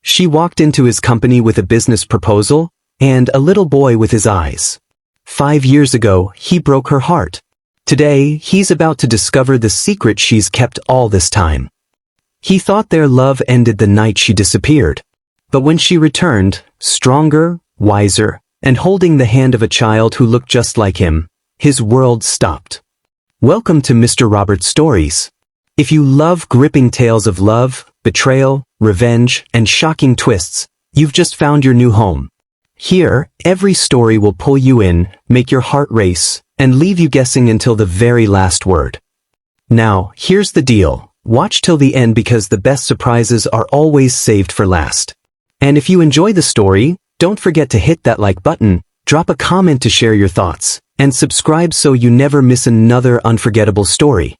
She walked into his company with a business proposal, and a little boy with his eyes. 5 years ago, he broke her heart. Today, he's about to discover the secret she's kept all this time. He thought their love ended the night she disappeared. But when she returned, stronger, wiser, and holding the hand of a child who looked just like him, his world stopped. Welcome to Mr. Roberts Stories. If you love gripping tales of love, betrayal, revenge, and shocking twists, you've just found your new home. Here, every story will pull you in, make your heart race, and leave you guessing until the very last word. Now, here's the deal. Watch till the end because the best surprises are always saved for last. And if you enjoy the story, don't forget to hit that like button, drop a comment to share your thoughts, and subscribe so you never miss another unforgettable story.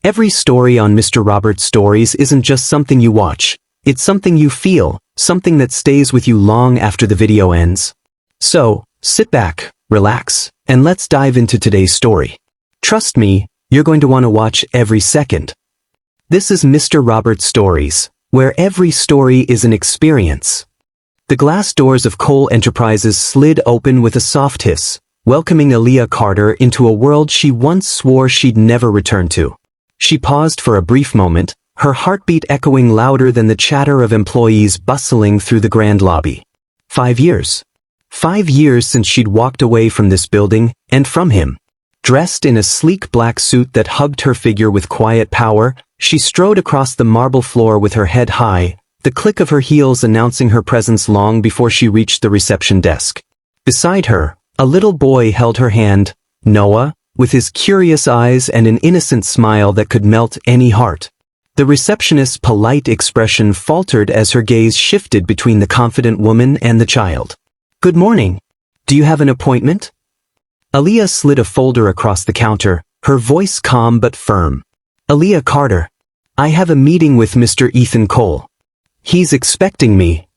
Every story on Mr. Roberts Stories isn't just something you watch, it's something you feel, something that stays with you long after the video ends. So, sit back, relax, and let's dive into today's story. Trust me, you're going to want to watch every second. This is Mr. Roberts Stories, where every story is an experience. The glass doors of Cole Enterprises slid open with a soft hiss, welcoming Aaliyah Carter into a world she once swore she'd never return to. She paused for a brief moment, her heartbeat echoing louder than the chatter of employees bustling through the grand lobby. 5 years. 5 years since she'd walked away from this building, and from him. Dressed in a sleek black suit that hugged her figure with quiet power, she strode across the marble floor with her head high, the click of her heels announcing her presence long before she reached the reception desk. Beside her, a little boy held her hand, Noah, with his curious eyes and an innocent smile that could melt any heart. The receptionist's polite expression faltered as her gaze shifted between the confident woman and the child. "Good morning. Do you have an appointment?" Aaliyah slid a folder across the counter, her voice calm but firm. "Aaliyah Carter. I have a meeting with Mr. Ethan Cole. He's expecting me."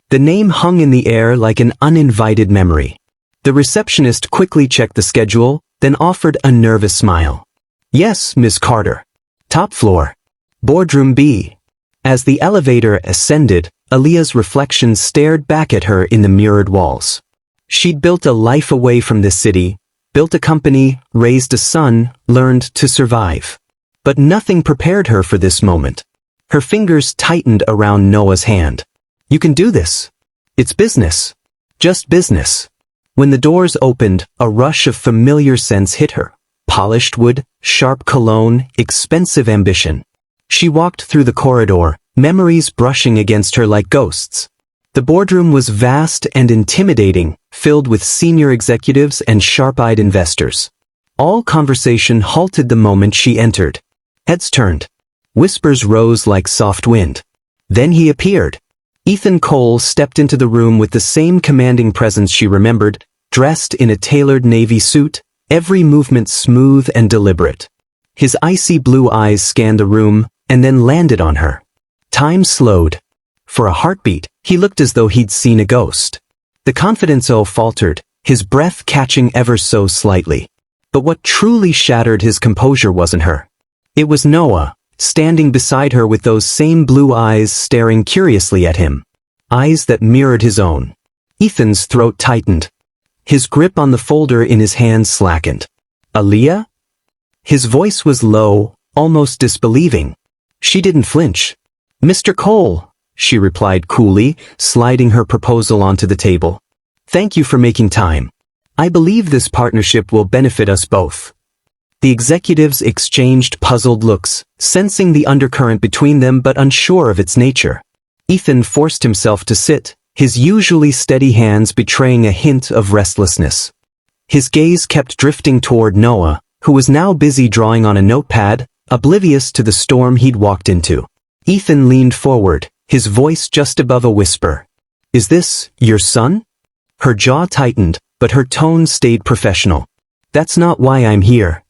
The name hung in the air like an uninvited memory. The receptionist quickly checked the schedule, then offered a nervous smile. "Yes, Miss Carter. Top floor. Boardroom B." As the elevator ascended, Aaliyah's reflection stared back at her in the mirrored walls. She'd built a life away from this city, built a company, raised a son, learned to survive. But nothing prepared her for this moment. Her fingers tightened around Noah's hand. "You can do this. It's business. Just business." When the doors opened, a rush of familiar scents hit her. Polished wood, sharp cologne, expensive ambition. She walked through the corridor, memories brushing against her like ghosts. The boardroom was vast and intimidating, filled with senior executives and sharp-eyed investors. All conversation halted the moment she entered. Heads turned. Whispers rose like soft wind. Then he appeared. Ethan Cole stepped into the room with the same commanding presence she remembered, dressed in a tailored navy suit, every movement smooth and deliberate. His icy blue eyes scanned the room, and then landed on her. Time slowed. For a heartbeat, he looked as though he'd seen a ghost. The confidence faltered, his breath catching ever so slightly. But what truly shattered his composure wasn't her. It was Noah, standing beside her with those same blue eyes staring curiously at him. Eyes that mirrored his own. Ethan's throat tightened. His grip on the folder in his hand slackened. "Aaliyah?" His voice was low, almost disbelieving. She didn't flinch. "Mr. Cole," she replied coolly, sliding her proposal onto the table. "Thank you for making time. I believe this partnership will benefit us both." The executives exchanged puzzled looks, sensing the undercurrent between them but unsure of its nature. Ethan forced himself to sit, his usually steady hands betraying a hint of restlessness. His gaze kept drifting toward Noah, who was now busy drawing on a notepad, oblivious to the storm he'd walked into. Ethan leaned forward, his voice just above a whisper. "Is this your son?" Her jaw tightened, but her tone stayed professional. "That's not why I'm here."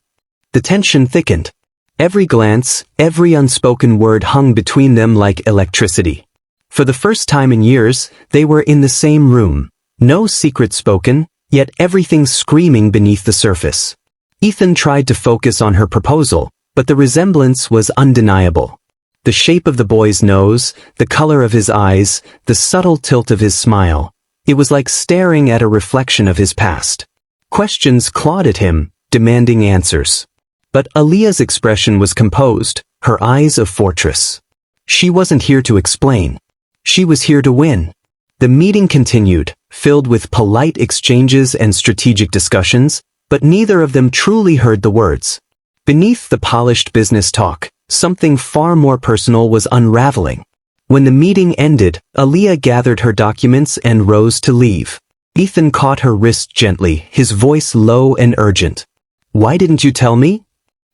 The tension thickened. Every glance, every unspoken word hung between them like electricity. For the first time in years, they were in the same room. No secret spoken, yet everything screaming beneath the surface. Ethan tried to focus on her proposal, but the resemblance was undeniable. The shape of the boy's nose, the color of his eyes, the subtle tilt of his smile. It was like staring at a reflection of his past. Questions clawed at him, demanding answers. But Aaliyah's expression was composed, her eyes a fortress. She wasn't here to explain. She was here to win. The meeting continued, filled with polite exchanges and strategic discussions, but neither of them truly heard the words. Beneath the polished business talk, something far more personal was unraveling. When the meeting ended, Aaliyah gathered her documents and rose to leave. Ethan caught her wrist gently, his voice low and urgent. "Why didn't you tell me?"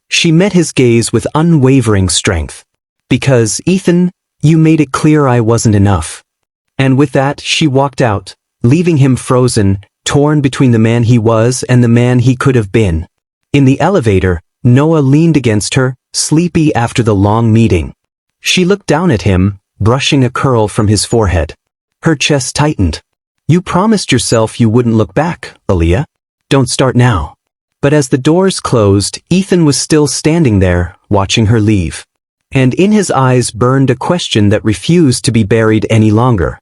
She met his gaze with unwavering strength. "Because, Ethan, you made it clear I wasn't enough." And with that, she walked out, leaving him frozen, torn between the man he was and the man he could have been. In the elevator, Noah leaned against her, sleepy after the long meeting. She looked down at him, brushing a curl from his forehead. Her chest tightened. "You promised yourself you wouldn't look back, Aaliyah. Don't start now." But as the doors closed, Ethan was still standing there, watching her leave. And in his eyes burned a question that refused to be buried any longer.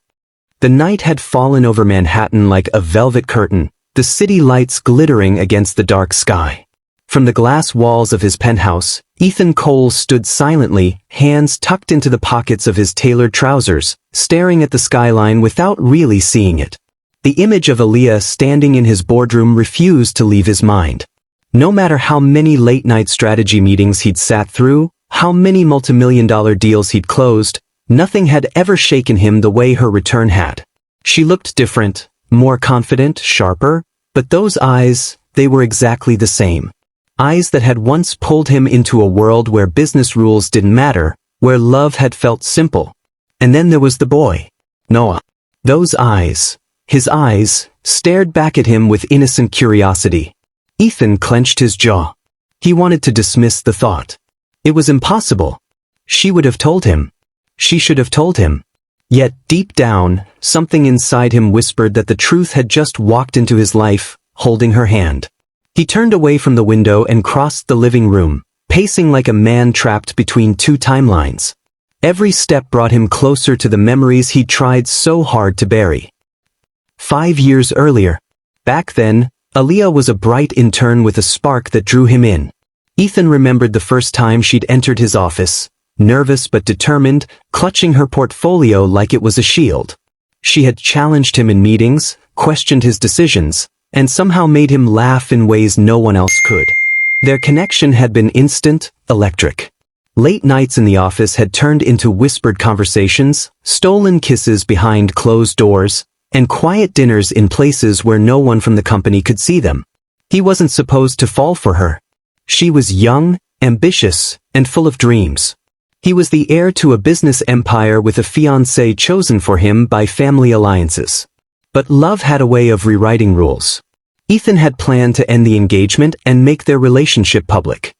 The night had fallen over Manhattan like a velvet curtain, the city lights glittering against the dark sky. From the glass walls of his penthouse, Ethan Cole stood silently, hands tucked into the pockets of his tailored trousers, staring at the skyline without really seeing it. The image of Aaliyah standing in his boardroom refused to leave his mind. No matter how many late-night strategy meetings he'd sat through, how many multimillion-dollar deals he'd closed, nothing had ever shaken him the way her return had. She looked different, more confident, sharper, but those eyes, they were exactly the same. Eyes that had once pulled him into a world where business rules didn't matter, where love had felt simple. And then there was the boy, Noah. Those eyes, his eyes, stared back at him with innocent curiosity. Ethan clenched his jaw. He wanted to dismiss the thought. It was impossible. She would have told him. She should have told him. Yet, deep down, something inside him whispered that the truth had just walked into his life, holding her hand. He turned away from the window and crossed the living room, pacing like a man trapped between two timelines. Every step brought him closer to the memories he'd tried so hard to bury. 5 years earlier. Back then, Aaliyah was a bright intern with a spark that drew him in. Ethan remembered the first time she'd entered his office, nervous but determined, clutching her portfolio like it was a shield. She had challenged him in meetings, questioned his decisions, and somehow made him laugh in ways no one else could. Their connection had been instant, electric. Late nights in the office had turned into whispered conversations, stolen kisses behind closed doors, and quiet dinners in places where no one from the company could see them. He wasn't supposed to fall for her. She was young, ambitious, and full of dreams. He was the heir to a business empire with a fiancée chosen for him by family alliances. But love had a way of rewriting rules. Ethan had planned to end the engagement and make their relationship public.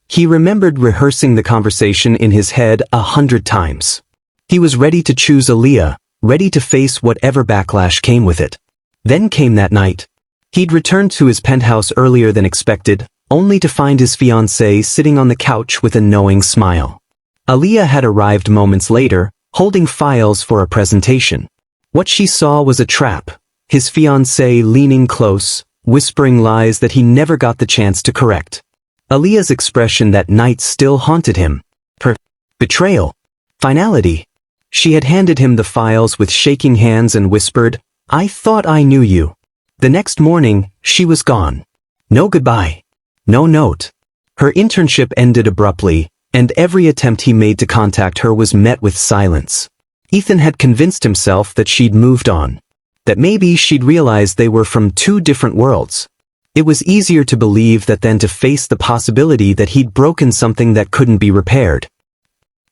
He remembered rehearsing the conversation in his head 100 times. He was ready to choose Aaliyah, ready to face whatever backlash came with it. Then came that night. He'd returned to his penthouse earlier than expected, only to find his fiancée sitting on the couch with a knowing smile. Aaliyah had arrived moments later, holding files for a presentation. What she saw was a trap, his fiancée leaning close, whispering lies that he never got the chance to correct. Aaliyah's expression that night still haunted him. Her betrayal. Finality. She had handed him the files with shaking hands and whispered, "I thought I knew you." The next morning, she was gone. No goodbye. No note. Her internship ended abruptly, and every attempt he made to contact her was met with silence. Ethan had convinced himself that she'd moved on. That maybe she'd realized they were from two different worlds. It was easier to believe that than to face the possibility that he'd broken something that couldn't be repaired.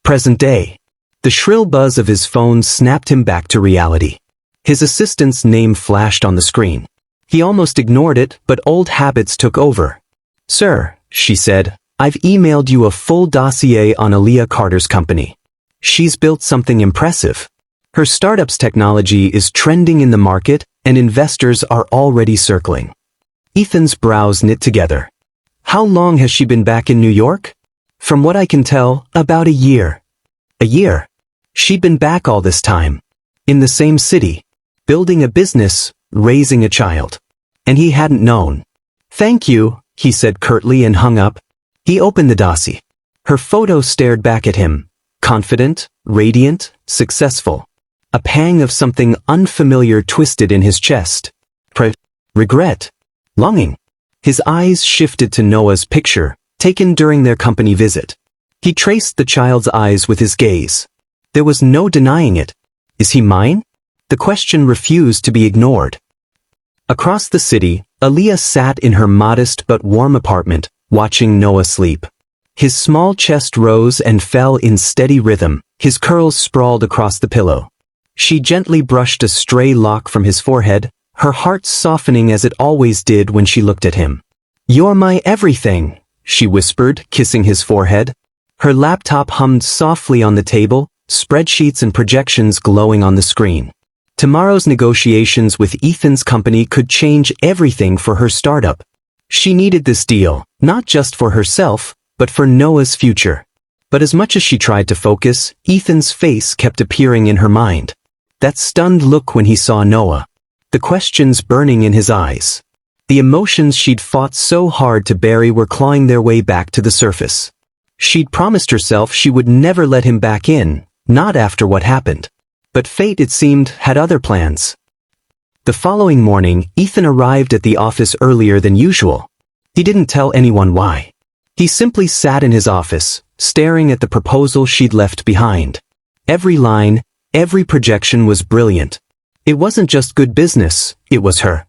Present day. The shrill buzz of his phone snapped him back to reality. His assistant's name flashed on the screen. He almost ignored it, but old habits took over. "Sir," she said, "I've emailed you a full dossier on Aaliyah Carter's company. She's built something impressive. Her startup's technology is trending in the market, and investors are already circling." Ethan's brows knit together. "How long has she been back in New York?" "From what I can tell, about a year." A year. She'd been back all this time. In the same city. Building a business, raising a child. And he hadn't known. "Thank you," he said curtly and hung up. He opened the dossier. Her photo stared back at him. Confident, radiant, successful. A pang of something unfamiliar twisted in his chest. Regret. Longing. His eyes shifted to Noah's picture, taken during their company visit. He traced the child's eyes with his gaze. There was no denying it. Is he mine? The question refused to be ignored. Across the city, Aaliyah sat in her modest but warm apartment, watching Noah sleep. His small chest rose and fell in steady rhythm, his curls sprawled across the pillow. She gently brushed a stray lock from his forehead, her heart softening as it always did when she looked at him. "You're my everything," she whispered, kissing his forehead. Her laptop hummed softly on the table, spreadsheets and projections glowing on the screen. Tomorrow's negotiations with Ethan's company could change everything for her startup. She needed this deal, not just for herself, but for Noah's future. But as much as she tried to focus, Ethan's face kept appearing in her mind. That stunned look when he saw Noah. The questions burning in his eyes. The emotions she'd fought so hard to bury were clawing their way back to the surface. She'd promised herself she would never let him back in, not after what happened. But fate, it seemed, had other plans. The following morning, Ethan arrived at the office earlier than usual. He didn't tell anyone why. He simply sat in his office, staring at the proposal she'd left behind. Every line, every projection was brilliant. It wasn't just good business, it was her.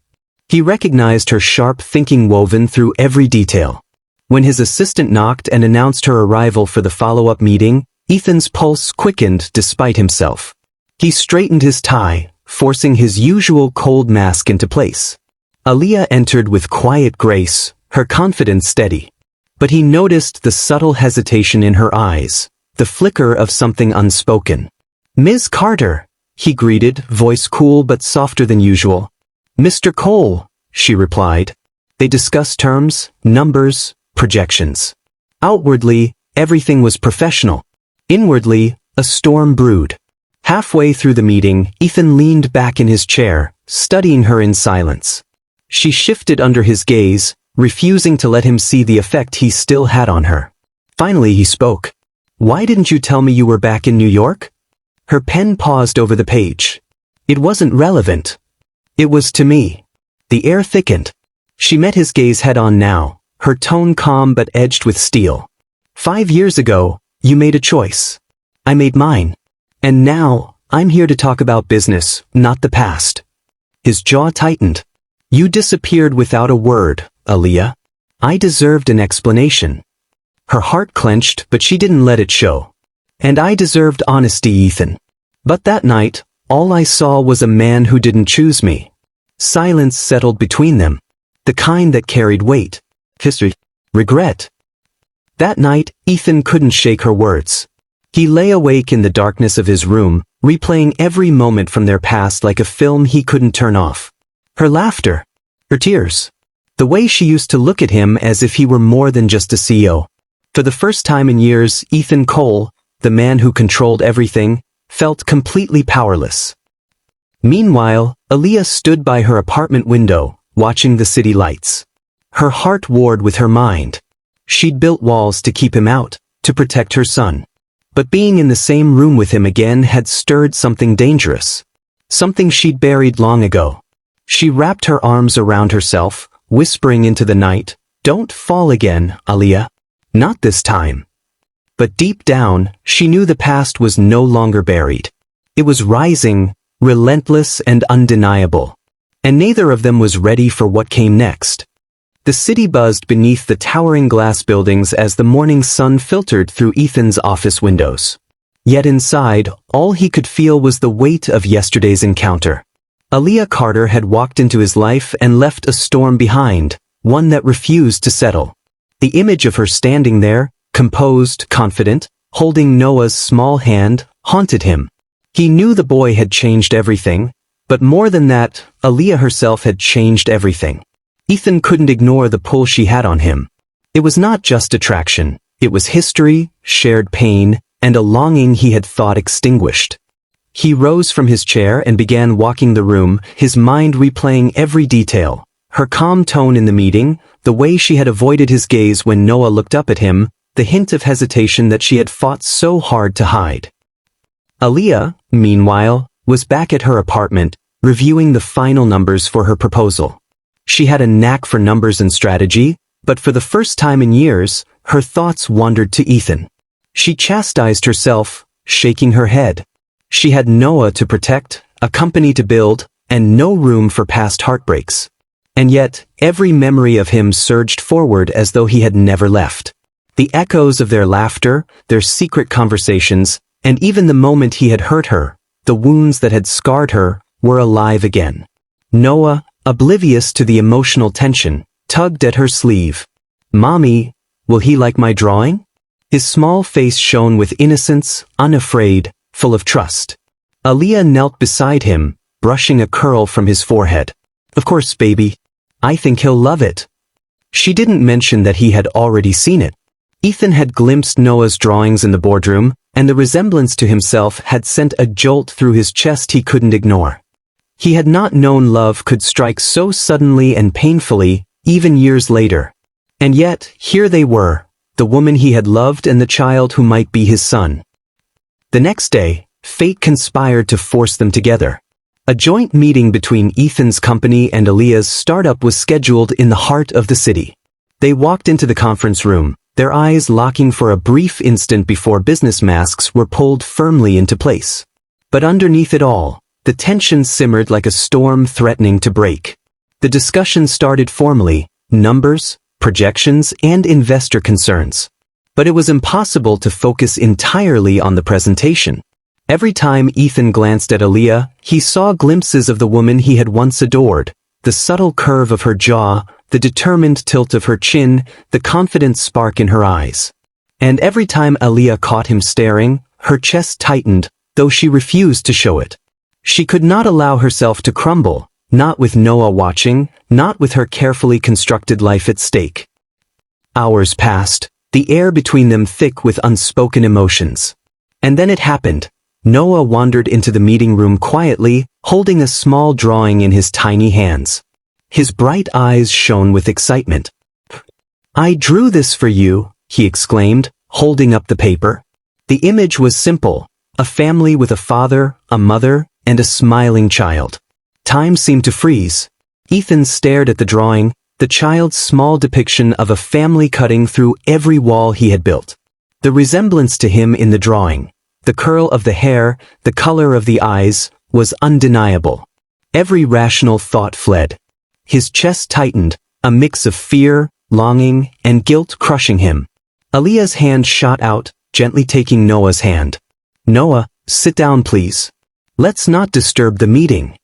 He recognized her sharp thinking woven through every detail. When his assistant knocked and announced her arrival for the follow-up meeting, Ethan's pulse quickened despite himself. He straightened his tie, forcing his usual cold mask into place. Aaliyah entered with quiet grace, her confidence steady. But he noticed the subtle hesitation in her eyes, the flicker of something unspoken. "Ms. Carter," he greeted, voice cool but softer than usual. "Mr. Cole," she replied. They discussed terms, numbers, projections. Outwardly, everything was professional. Inwardly, a storm brewed. Halfway through the meeting, Ethan leaned back in his chair, studying her in silence. She shifted under his gaze, refusing to let him see the effect he still had on her. Finally he spoke. "Why didn't you tell me you were back in New York?" Her pen paused over the page. "It wasn't relevant. It was to me." The air thickened. She met his gaze head-on now, her tone calm but edged with steel. "5 years ago, you made a choice. I made mine. And now, I'm here to talk about business, not the past." His jaw tightened. "You disappeared without a word, Aaliyah. I deserved an explanation." Her heart clenched, but she didn't let it show. "And I deserved honesty, Ethan. But that night, all I saw was a man who didn't choose me." Silence settled between them. The kind that carried weight. History. Regret. That night, Ethan couldn't shake her words. He lay awake in the darkness of his room, replaying every moment from their past like a film he couldn't turn off. Her laughter. Her tears. The way she used to look at him as if he were more than just a CEO. For the first time in years, Ethan Cole, the man who controlled everything, felt completely powerless. Meanwhile, Aaliyah stood by her apartment window, watching the city lights. Her heart warred with her mind. She'd built walls to keep him out, to protect her son. But being in the same room with him again had stirred something dangerous. Something she'd buried long ago. She wrapped her arms around herself, whispering into the night, "Don't fall again, Aaliyah. Not this time." But deep down, she knew the past was no longer buried. It was rising, relentless and undeniable. And neither of them was ready for what came next. The city buzzed beneath the towering glass buildings as the morning sun filtered through Ethan's office windows. Yet inside, all he could feel was the weight of yesterday's encounter. Aaliyah Carter had walked into his life and left a storm behind, one that refused to settle. The image of her standing there, composed, confident, holding Noah's small hand, haunted him. He knew the boy had changed everything, but more than that, Aaliyah herself had changed everything. Ethan couldn't ignore the pull she had on him. It was not just attraction, it was history, shared pain, and a longing he had thought extinguished. He rose from his chair and began walking the room, his mind replaying every detail. Her calm tone in the meeting, the way she had avoided his gaze when Noah looked up at him, the hint of hesitation that she had fought so hard to hide. Aaliyah, meanwhile, was back at her apartment, reviewing the final numbers for her proposal. She had a knack for numbers and strategy, but for the first time in years, her thoughts wandered to Ethan. She chastised herself, shaking her head. She had Noah to protect, a company to build, and no room for past heartbreaks. And yet, every memory of him surged forward as though he had never left. The echoes of their laughter, their secret conversations, and even the moment he had hurt her, the wounds that had scarred her, were alive again. Noah, oblivious to the emotional tension, tugged at her sleeve. "Mommy, will he like my drawing?" His small face shone with innocence, unafraid, full of trust. Aaliyah knelt beside him, brushing a curl from his forehead. "Of course, baby. I think he'll love it." She didn't mention that he had already seen it. Ethan had glimpsed Noah's drawings in the boardroom, and the resemblance to himself had sent a jolt through his chest he couldn't ignore. He had not known love could strike so suddenly and painfully, even years later. And yet, here they were, the woman he had loved and the child who might be his son. The next day, fate conspired to force them together. A joint meeting between Ethan's company and Aaliyah's startup was scheduled in the heart of the city. They walked into the conference room, their eyes locking for a brief instant before business masks were pulled firmly into place. But underneath it all, the tension simmered like a storm threatening to break. The discussion started formally, numbers, projections, and investor concerns. But it was impossible to focus entirely on the presentation. Every time Ethan glanced at Aaliyah, he saw glimpses of the woman he had once adored, the subtle curve of her jaw, the determined tilt of her chin, the confident spark in her eyes. And every time Aaliyah caught him staring, her chest tightened, though she refused to show it. She could not allow herself to crumble, not with Noah watching, not with her carefully constructed life at stake. Hours passed, the air between them thick with unspoken emotions. And then it happened. Noah wandered into the meeting room quietly, holding a small drawing in his tiny hands. His bright eyes shone with excitement. "I drew this for you," he exclaimed, holding up the paper. The image was simple, a family with a father, a mother, and a smiling child. Time seemed to freeze. Ethan stared at the drawing, the child's small depiction of a family cutting through every wall he had built. The resemblance to him in the drawing, the curl of the hair, the color of the eyes, was undeniable. Every rational thought fled. His chest tightened, a mix of fear, longing, and guilt crushing him. Aaliyah's hand shot out, gently taking Noah's hand. "Noah, sit down please. Let's not disturb the meeting."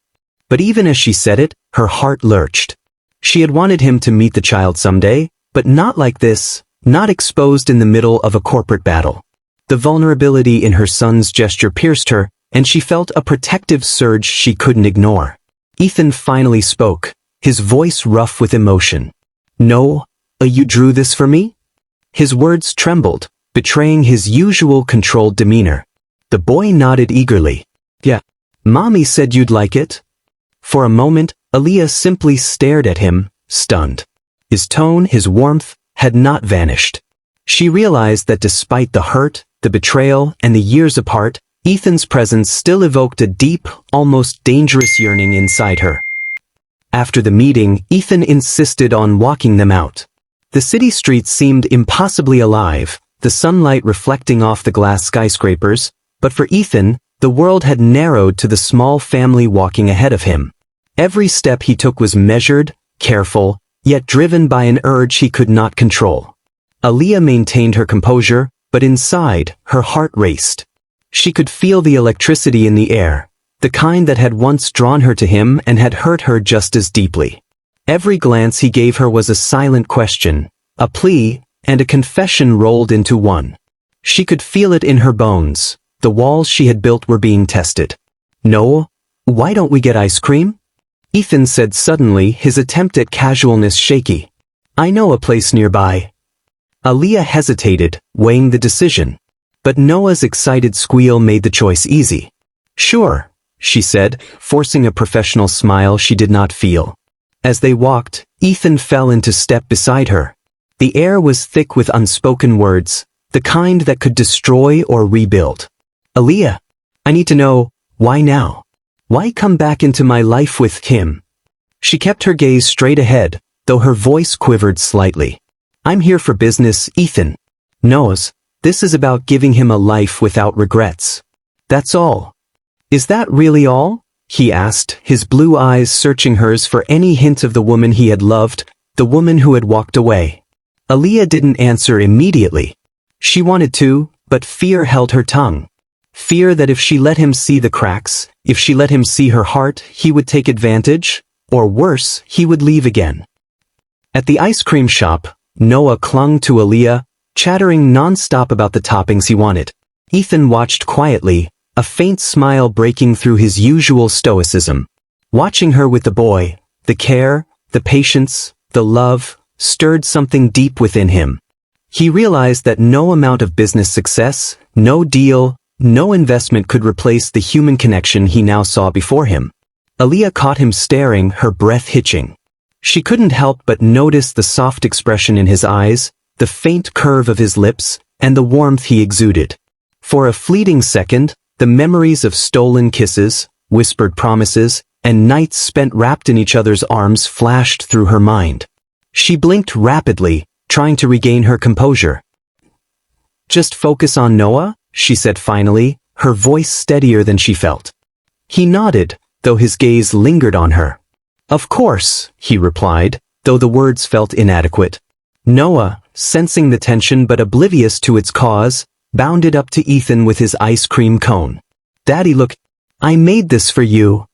But even as she said it, her heart lurched. She had wanted him to meet the child someday, but not like this, not exposed in the middle of a corporate battle. The vulnerability in her son's gesture pierced her, and she felt a protective surge she couldn't ignore. Ethan finally spoke, his voice rough with emotion. "No, you drew this for me?" His words trembled, betraying his usual controlled demeanor. The boy nodded eagerly. "Yeah, Mommy said you'd like it." For a moment, Aaliyah simply stared at him, stunned. His tone, his warmth, had not vanished. She realized that despite the hurt, the betrayal, and the years apart, Ethan's presence still evoked a deep, almost dangerous yearning inside her. After the meeting, Ethan insisted on walking them out. The city streets seemed impossibly alive, the sunlight reflecting off the glass skyscrapers, but for Ethan, the world had narrowed to the small family walking ahead of him. Every step he took was measured, careful, yet driven by an urge he could not control. Aaliyah maintained her composure, but inside, her heart raced. She could feel the electricity in the air, the kind that had once drawn her to him and had hurt her just as deeply. Every glance he gave her was a silent question, a plea, and a confession rolled into one. She could feel it in her bones. The walls she had built were being tested. "No, why don't we get ice cream?" Ethan said suddenly, his attempt at casualness shaky. "I know a place nearby." Aaliyah hesitated, weighing the decision. But Noah's excited squeal made the choice easy. "Sure," she said, forcing a professional smile she did not feel. As they walked, Ethan fell into step beside her. The air was thick with unspoken words, the kind that could destroy or rebuild. "Aaliyah, I need to know, why now? Why come back into my life with him?" She kept her gaze straight ahead, though her voice quivered slightly. "I'm here for business, Ethan. Knows, this is about giving him a life without regrets. That's all." "Is that really all?" he asked, his blue eyes searching hers for any hint of the woman he had loved, the woman who had walked away. Aaliyah didn't answer immediately. She wanted to, but fear held her tongue. Fear that if she let him see the cracks, if she let him see her heart, he would take advantage, or worse, he would leave again. At the ice cream shop, Noah clung to Aaliyah, chattering non-stop about the toppings he wanted. Ethan watched quietly, a faint smile breaking through his usual stoicism. Watching her with the boy, the care, the patience, the love, stirred something deep within him. He realized that no amount of business success, no deal, no investment could replace the human connection he now saw before him. Aaliyah caught him staring, her breath hitching. She couldn't help but notice the soft expression in his eyes, the faint curve of his lips, and the warmth he exuded. For a fleeting second, the memories of stolen kisses, whispered promises, and nights spent wrapped in each other's arms flashed through her mind. She blinked rapidly, trying to regain her composure. "Just focus on Noah?" she said finally, her voice steadier than she felt. He nodded, though his gaze lingered on her. "Of course," he replied, though the words felt inadequate. Noah, sensing the tension but oblivious to its cause, bounded up to Ethan with his ice cream cone. "Daddy, look, I made this for you."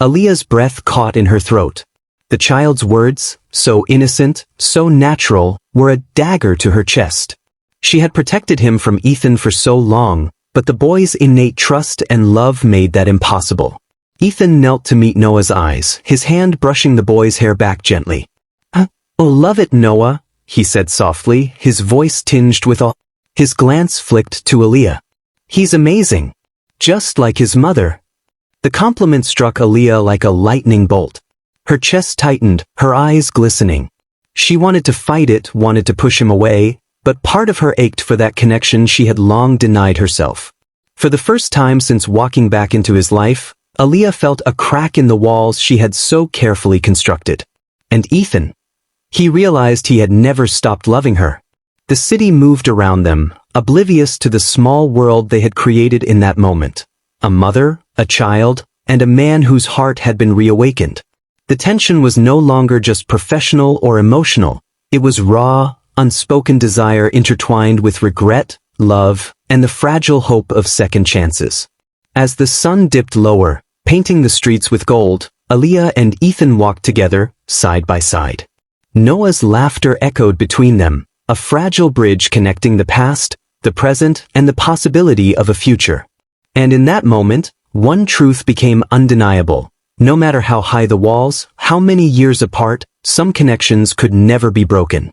Aaliyah's breath caught in her throat. The child's words, so innocent, so natural, were a dagger to her chest. She had protected him from Ethan for so long, but the boy's innate trust and love made that impossible. Ethan knelt to meet Noah's eyes, his hand brushing the boy's hair back gently. "Oh, love it, Noah," he said softly, his voice tinged with awe. His glance flicked to Aaliyah. "He's amazing. Just like his mother." The compliment struck Aaliyah like a lightning bolt. Her chest tightened, her eyes glistening. She wanted to fight it, wanted to push him away, but part of her ached for that connection she had long denied herself. For the first time since walking back into his life, Aaliyah felt a crack in the walls she had so carefully constructed. And Ethan. He realized he had never stopped loving her. The city moved around them, oblivious to the small world they had created in that moment. A mother, a child, and a man whose heart had been reawakened. The tension was no longer just professional or emotional. It was raw, unspoken desire intertwined with regret, love, and the fragile hope of second chances. As the sun dipped lower, painting the streets with gold, Aaliyah and Ethan walked together, side by side. Noah's laughter echoed between them, a fragile bridge connecting the past, the present, and the possibility of a future. And in that moment, one truth became undeniable. No matter how high the walls, how many years apart, some connections could never be broken.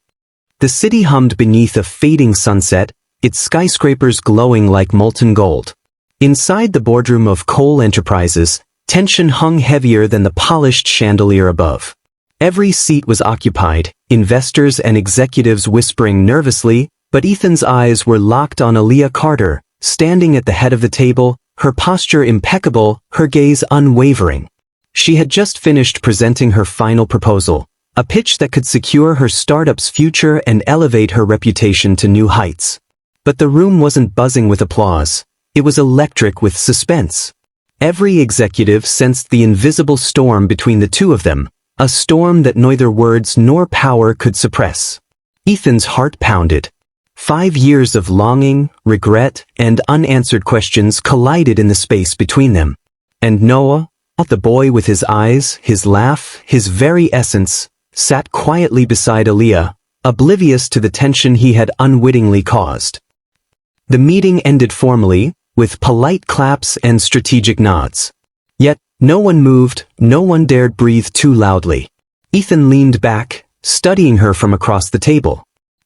The city hummed beneath a fading sunset, its skyscrapers glowing like molten gold. Inside the boardroom of Cole Enterprises, tension hung heavier than the polished chandelier above. Every seat was occupied, investors and executives whispering nervously, but Ethan's eyes were locked on Aaliyah Carter, standing at the head of the table, her posture impeccable, her gaze unwavering. She had just finished presenting her final proposal, a pitch that could secure her startup's future and elevate her reputation to new heights. But the room wasn't buzzing with applause. It was electric with suspense. Every executive sensed the invisible storm between the two of them, a storm that neither words nor power could suppress. Ethan's heart pounded. 5 years of longing, regret, and unanswered questions collided in the space between them. And Noah, the boy with his eyes, his laugh, his very essence, sat quietly beside Aaliyah, oblivious to the tension he had unwittingly caused. The meeting ended formally, with polite claps and strategic nods. Yet, no one moved, no one dared breathe too loudly. Ethan leaned back, studying her from across the table.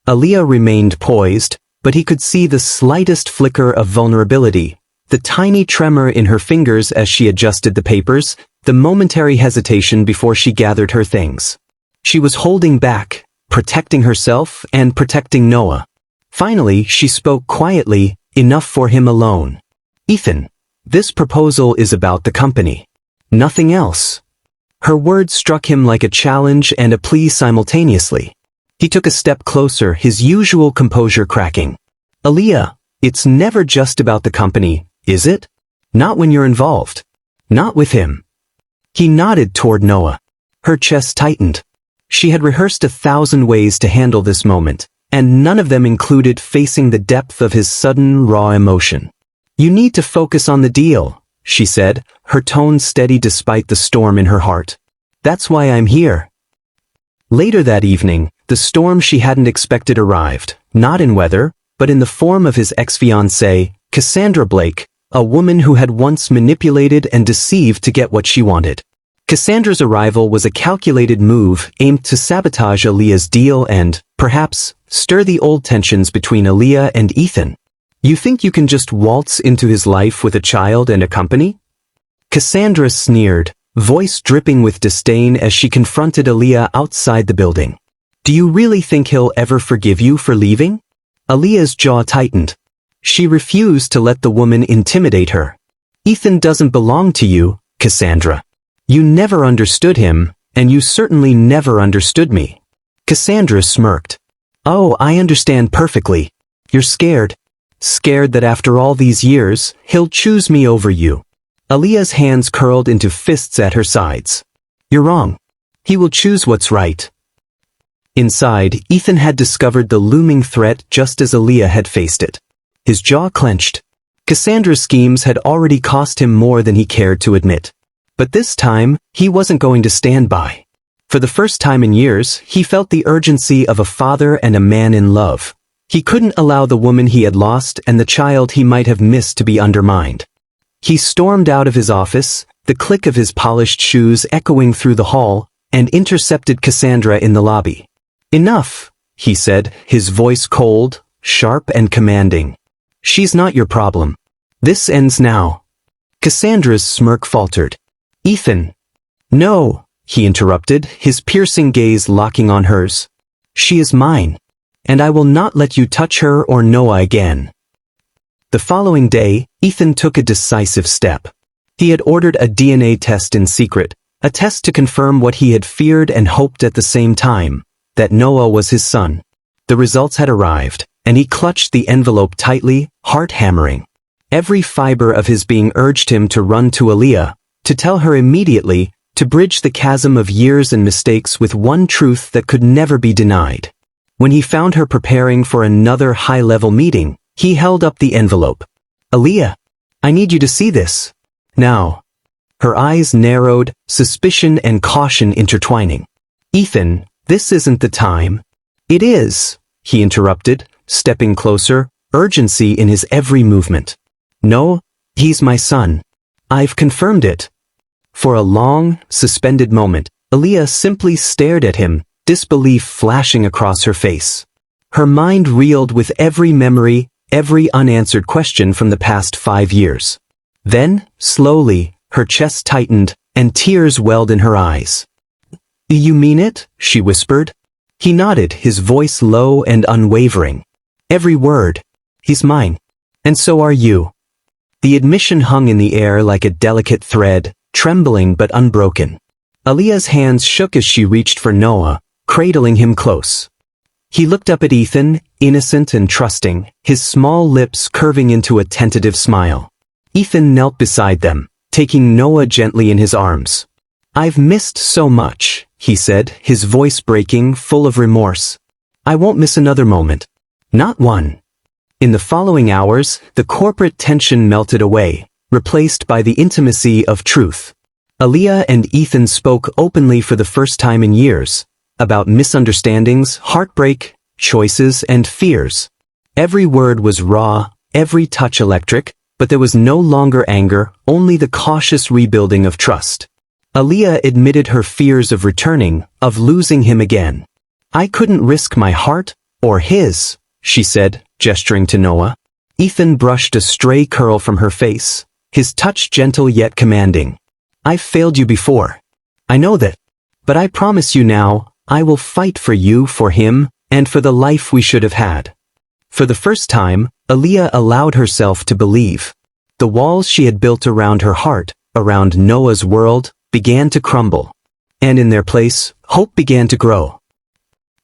Aaliyah remained poised, but he could see the slightest flicker of vulnerability, the tiny tremor in her fingers as she adjusted the papers, the momentary hesitation before she gathered her things. She was holding back, protecting herself and protecting Noah. Finally, she spoke quietly, enough for him alone. "Ethan, this proposal is about the company. Nothing else." Her words struck him like a challenge and a plea simultaneously. He took a step closer, his usual composure cracking. "Aaliyah, it's never just about the company, is it? Not when you're involved. Not with him." He nodded toward Noah. Her chest tightened. She had rehearsed 1,000 ways to handle this moment, and none of them included facing the depth of his sudden, raw emotion. "You need to focus on the deal," she said, her tone steady despite the storm in her heart. "That's why I'm here." Later that evening, the storm she hadn't expected arrived, not in weather, but in the form of his ex-fiancée, Cassandra Blake, a woman who had once manipulated and deceived to get what she wanted. Cassandra's arrival was a calculated move aimed to sabotage Aaliyah's deal and, perhaps, stir the old tensions between Aaliyah and Ethan. "You think you can just waltz into his life with a child and a company?" Cassandra sneered, voice dripping with disdain as she confronted Aaliyah outside the building. "Do you really think he'll ever forgive you for leaving?" Aaliyah's jaw tightened. She refused to let the woman intimidate her. "Ethan doesn't belong to you, Cassandra. You never understood him, and you certainly never understood me." Cassandra smirked. "Oh, I understand perfectly. You're scared. Scared that after all these years, he'll choose me over you." Aaliyah's hands curled into fists at her sides. "You're wrong. He will choose what's right." Inside, Ethan had discovered the looming threat just as Aaliyah had faced it. His jaw clenched. Cassandra's schemes had already cost him more than he cared to admit. But this time, he wasn't going to stand by. For the first time in years, he felt the urgency of a father and a man in love. He couldn't allow the woman he had lost and the child he might have missed to be undermined. He stormed out of his office, the click of his polished shoes echoing through the hall, and intercepted Cassandra in the lobby. "Enough," he said, his voice cold, sharp and commanding. "She's not your problem. This ends now." Cassandra's smirk faltered. "Ethan." "No," he interrupted, his piercing gaze locking on hers. "She is mine, and I will not let you touch her or Noah again." The following day, Ethan took a decisive step. He had ordered a DNA test in secret, a test to confirm what he had feared and hoped at the same time, that Noah was his son. The results had arrived, and he clutched the envelope tightly, heart hammering. Every fiber of his being urged him to run to Aaliyah, to tell her immediately, to bridge the chasm of years and mistakes with one truth that could never be denied. When he found her preparing for another high-level meeting, he held up the envelope. "Aaliyah, I need you to see this. Now." Her eyes narrowed, suspicion and caution intertwining. "Ethan, this isn't the time." "It is," he interrupted, stepping closer, urgency in his every movement. "No, he's my son. I've confirmed it." For a long, suspended moment, Aaliyah simply stared at him, disbelief flashing across her face. Her mind reeled with every memory, every unanswered question from the past 5 years. Then, slowly, her chest tightened, and tears welled in her eyes. "You mean it?" she whispered. He nodded, his voice low and unwavering. "Every word. He's mine. And so are you." The admission hung in the air like a delicate thread, trembling but unbroken. Aaliyah's hands shook as she reached for Noah, cradling him close. He looked up at Ethan, innocent and trusting, his small lips curving into a tentative smile. Ethan knelt beside them, taking Noah gently in his arms. "I've missed so much," he said, his voice breaking, full of remorse. "I won't miss another moment. Not one." In the following hours, the corporate tension melted away, replaced by the intimacy of truth. Aaliyah and Ethan spoke openly for the first time in years, about misunderstandings, heartbreak, choices, and fears. Every word was raw, every touch electric, but there was no longer anger, only the cautious rebuilding of trust. Aaliyah admitted her fears of returning, of losing him again. "I couldn't risk my heart, or his," she said, gesturing to Noah. Ethan brushed a stray curl from her face, his touch gentle yet commanding. I've failed you before. I know that. But I promise you now, I will fight for you, for him, and for the life we should have had. For the first time, Aaliyah allowed herself to believe. The walls she had built around her heart, around Noah's world, began to crumble. And in their place, hope began to grow.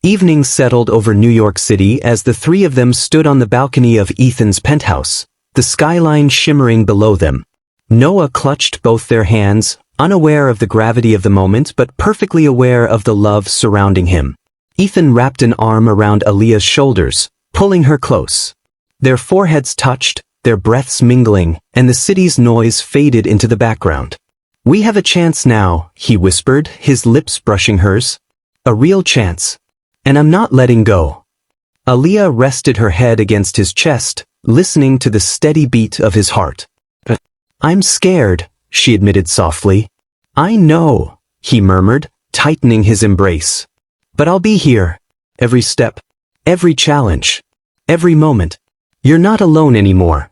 Evening settled over New York City as the three of them stood on the balcony of Ethan's penthouse, the skyline shimmering below them. Noah clutched both their hands, unaware of the gravity of the moment but perfectly aware of the love surrounding him. Ethan wrapped an arm around Aaliyah's shoulders, pulling her close. Their foreheads touched, their breaths mingling, and the city's noise faded into the background. We have a chance now, he whispered, his lips brushing hers. A real chance. And I'm not letting go. Aaliyah rested her head against his chest, listening to the steady beat of his heart. I'm scared, she admitted softly. I know, he murmured, tightening his embrace. But I'll be here. Every step, every challenge, every moment. You're not alone anymore.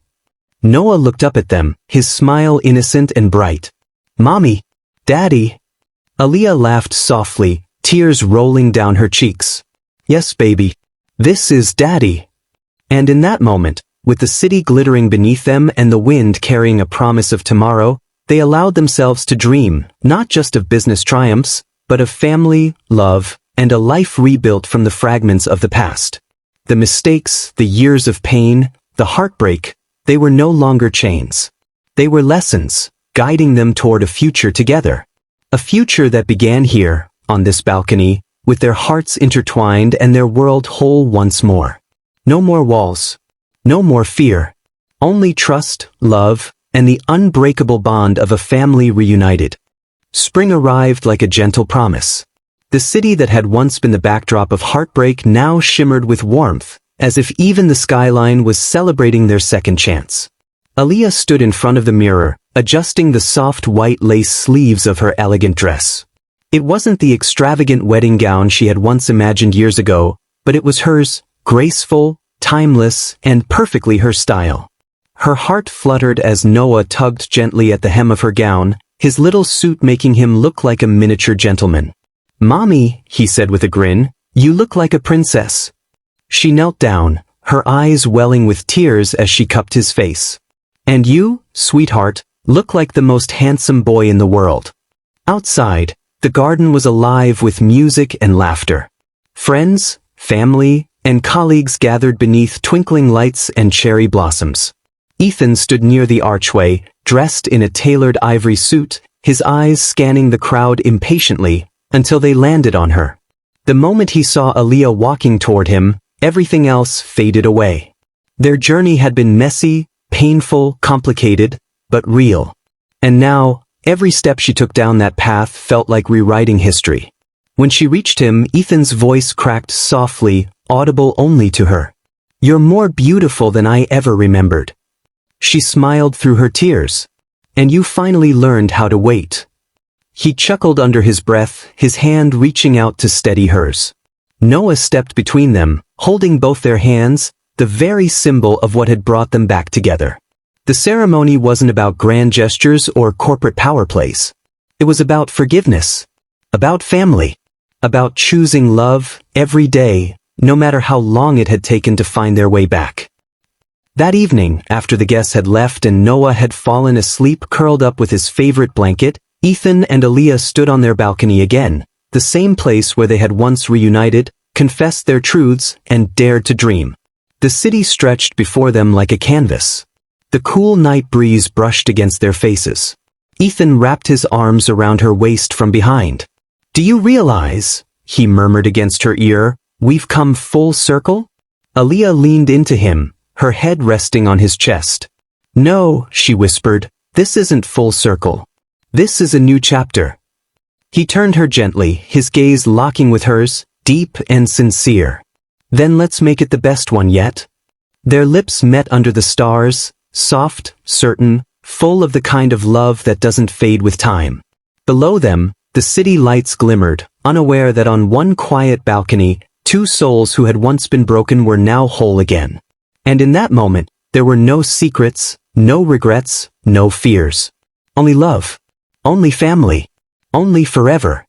Noah looked up at them, his smile innocent and bright. Mommy, Daddy. Aaliyah laughed softly, tears rolling down her cheeks. Yes, baby. This is Daddy. And in that moment, with the city glittering beneath them and the wind carrying a promise of tomorrow, they allowed themselves to dream, not just of business triumphs, but of family, love, and a life rebuilt from the fragments of the past. The mistakes, the years of pain, the heartbreak, they were no longer chains. They were lessons, guiding them toward a future together. A future that began here, on this balcony, with their hearts intertwined and their world whole once more. No more walls. No more fear. Only trust, love, and the unbreakable bond of a family reunited. Spring arrived like a gentle promise. The city that had once been the backdrop of heartbreak now shimmered with warmth, as if even the skyline was celebrating their second chance. Aaliyah stood in front of the mirror, adjusting the soft white lace sleeves of her elegant dress. It wasn't the extravagant wedding gown she had once imagined years ago, but it was hers, graceful, timeless, and perfectly her style. Her heart fluttered as Noah tugged gently at the hem of her gown, his little suit making him look like a miniature gentleman. Mommy, he said with a grin, you look like a princess. She knelt down, her eyes welling with tears as she cupped his face. And you, sweetheart, look like the most handsome boy in the world. Outside, the garden was alive with music and laughter. Friends, family, and colleagues gathered beneath twinkling lights and cherry blossoms. Ethan stood near the archway, dressed in a tailored ivory suit, his eyes scanning the crowd impatiently, until they landed on her. The moment he saw Aaliyah walking toward him, everything else faded away. Their journey had been messy, painful, complicated, but real. And now, every step she took down that path felt like rewriting history. When she reached him, Ethan's voice cracked softly, audible only to her. You're more beautiful than I ever remembered. She smiled through her tears. And you finally learned how to wait. He chuckled under his breath, his hand reaching out to steady hers. Noah stepped between them, holding both their hands, the very symbol of what had brought them back together. The ceremony wasn't about grand gestures or corporate power plays. It was about forgiveness, about family, about choosing love every day, no matter how long it had taken to find their way back. That evening, after the guests had left and Noah had fallen asleep curled up with his favorite blanket, Ethan and Aaliyah stood on their balcony again, the same place where they had once reunited, confessed their truths, and dared to dream. The city stretched before them like a canvas. The cool night breeze brushed against their faces. Ethan wrapped his arms around her waist from behind. Do you realize, he murmured against her ear, we've come full circle? Aaliyah leaned into him, her head resting on his chest. No, she whispered, this isn't full circle. This is a new chapter. He turned her gently, his gaze locking with hers, deep and sincere. Then let's make it the best one yet. Their lips met under the stars, soft, certain, full of the kind of love that doesn't fade with time. Below them, the city lights glimmered, unaware that on one quiet balcony, two souls who had once been broken were now whole again. And in that moment, there were no secrets, no regrets, no fears. Only love. Only family. Only forever.